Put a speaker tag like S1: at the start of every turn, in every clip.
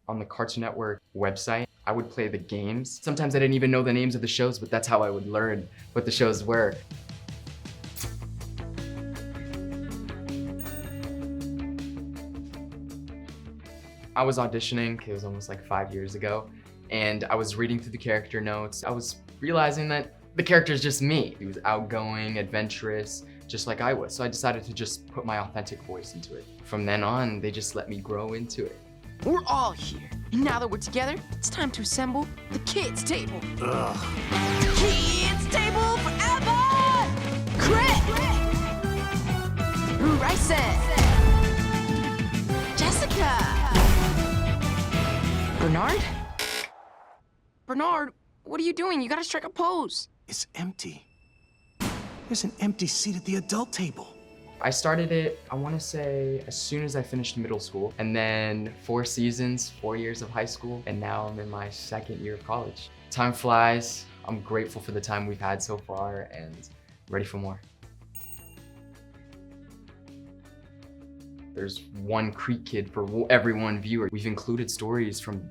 S1: On the Cartoon Network website, I would play the games. Sometimes I didn't even know the names of the shows, but that's how I would learn what the shows were. I was auditioning, it was almost like 5 years ago, and I was reading through the character notes. I was realizing that the character is just me. He was outgoing, adventurous, just like I was. So I decided to just put my authentic voice into it. From then on, they just let me grow into it.
S2: We're all here, and now that we're together, it's time to assemble the kids' table.
S3: Ugh.
S2: Kids' table forever! Craig! Bryson! Jessica! Bernard? Bernard, what are you doing? You gotta strike a pose.
S3: It's empty. There's an empty seat at the adult table.
S1: I started it, I wanna say, as soon as I finished middle school, and then 4 seasons, 4 years of high school, and now I'm in my 2nd year of college. Time flies. I'm grateful for the time we've had so far and ready for more. There's one Creek kid for every one viewer. We've included stories from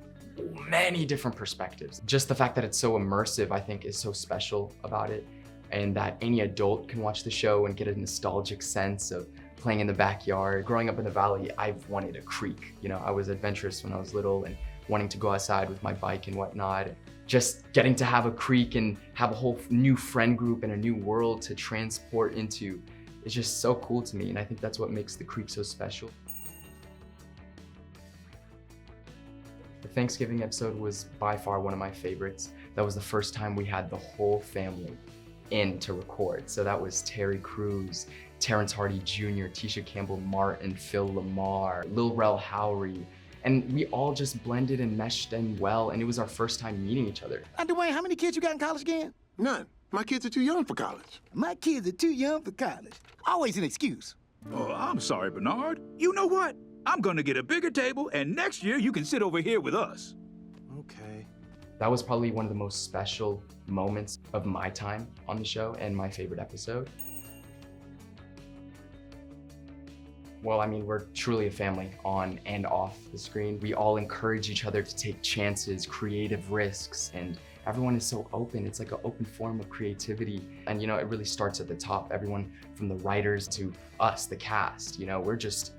S1: many different perspectives. Just the fact that it's so immersive, I think, is so special about it. And that any adult can watch the show and get a nostalgic sense of playing in the backyard. Growing up in the Valley, I've wanted a creek. You know, I was adventurous when I was little and wanting to go outside with my bike and whatnot. Just getting to have a creek and have a whole new friend group and a new world to transport into is just so cool to me. And I think that's what makes the creek so special. The Thanksgiving episode was by far one of my favorites. That was the first time we had the whole family in to record. So that was Terry Crews, Terrence Hardy Jr., Tisha Campbell Martin, Phil Lamar, Lil Rel Howery. And we all just blended and meshed in well, and it was our first time meeting each other.
S4: Dwayne, how many kids you got in college again?
S5: None. My kids are too young for college.
S4: My kids are too young for college. Always an excuse.
S6: Oh, I'm sorry, Bernard. You know what? I'm gonna get a bigger table, and next year you can sit over here with us.
S3: Okay.
S1: That was probably one of the most special moments of my time on the show and my favorite episode. Well, I mean, we're truly a family on and off the screen. We all encourage each other to take chances, creative risks, and everyone is so open. It's like an open form of creativity. And you know, it really starts at the top. Everyone from the writers to us, the cast, you know, we're just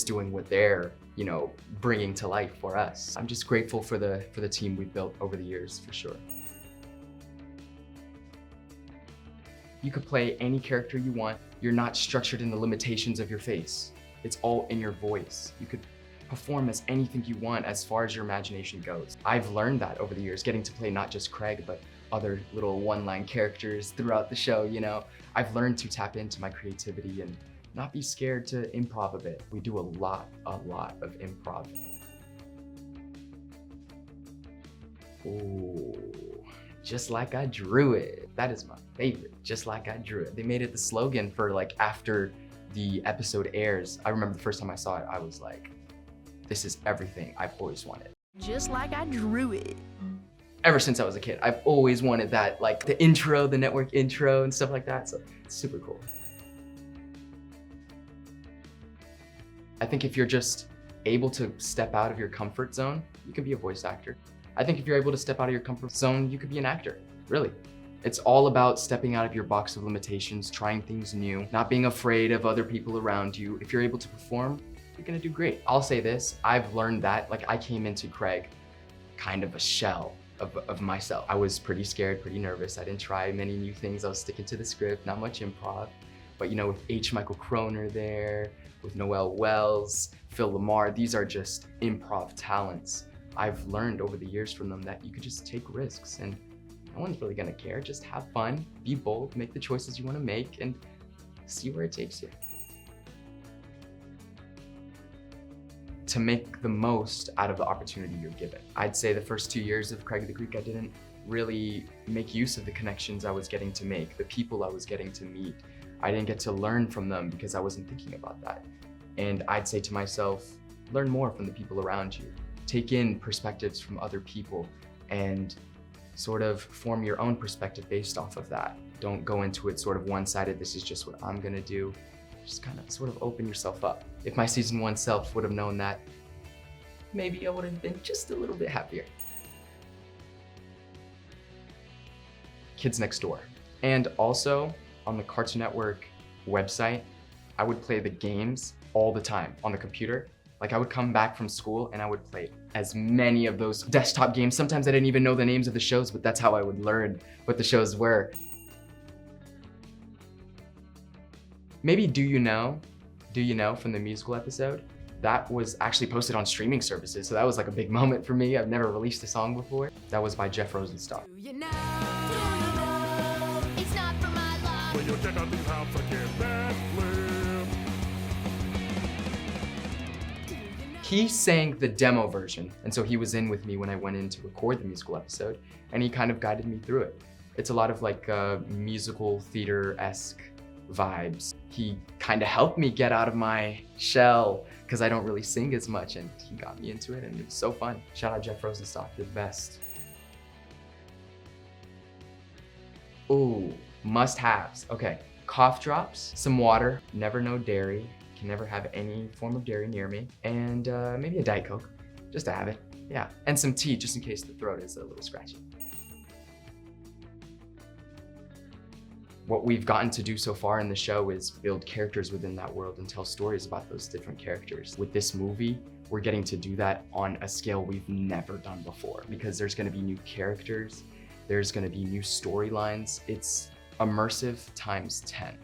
S1: doing what they're, you know, bringing to life for us. I'm just grateful for the team we've built over the years, for sure. You could play any character you want. You're not structured in the limitations of your face. It's all in your voice. You could perform as anything you want as far as your imagination goes. I've learned that over the years, getting to play not just Craig, but other little one-line characters throughout the show, you know. I've learned to tap into my creativity and not be scared to improv a bit. We do a lot of improv. Ooh, just like I drew it. That is my favorite, just like I drew it. They made it the slogan for like after the episode airs. I remember the first time I saw it, I was like, this is everything I've always wanted.
S2: Just like I drew it.
S1: Ever since I was a kid, I've always wanted that, like the intro, the network intro and stuff like that, so it's super cool. I think if you're just able to step out of your comfort zone, you can be a voice actor. I think if you're able to step out of your comfort zone, you could be an actor, really. It's all about stepping out of your box of limitations, trying things new, not being afraid of other people around you. If you're able to perform, you're gonna do great. I'll say this, I've learned that, like I came into Craig kind of a shell of myself. I was pretty scared, pretty nervous. I didn't try many new things. I was sticking to the script, not much improv. But you know, with H. Michael Kroner there, with Noel Wells, Phil Lamar, these are just improv talents. I've learned over the years from them that you could just take risks and no one's really gonna care. Just have fun, be bold, make the choices you wanna make and see where it takes you. To make the most out of the opportunity you're given. I'd say the first 2 years of Craig the Greek, I didn't really make use of the connections I was getting to make, the people I was getting to meet. I didn't get to learn from them because I wasn't thinking about that. And I'd say to myself, learn more from the people around you. Take in perspectives from other people and sort of form your own perspective based off of that. Don't go into it sort of one-sided, this is just what I'm gonna do. Just kind of sort of open yourself up. If my season 1 self would have known that maybe I would have been just a little bit happier. Kids Next Door. And also on the Cartoon Network website, I would play the games all the time on the computer. Like I would come back from school and I would play as many of those desktop games. Sometimes I didn't even know the names of the shows, but that's how I would learn what the shows were. Maybe Do You Know from the musical episode? That was actually posted on streaming services, so that was like a big moment for me. I've never released a song before. That was by Jeff Rosenstock.
S2: You know, it's not for my love.
S5: When you check out these house again, that flip.
S1: He sang the demo version, and so he was in with me when I went in to record the musical episode, and he kind of guided me through it. It's a lot of like musical theater-esque vibes. He kind of helped me get out of my shell because I don't really sing as much, and he got me into it, and it was so fun. Shout out Jeff Rosenstock, you're the best. Ooh, must-haves. Okay, cough drops, some water, never no dairy, can never have any form of dairy near me, and maybe a Diet Coke, just to have it. Yeah, and some tea just in case the throat is a little scratchy. What we've gotten to do so far in the show is build characters within that world and tell stories about those different characters. With this movie, we're getting to do that on a scale we've never done before because there's gonna be new characters, there's gonna be new storylines. It's immersive times 10.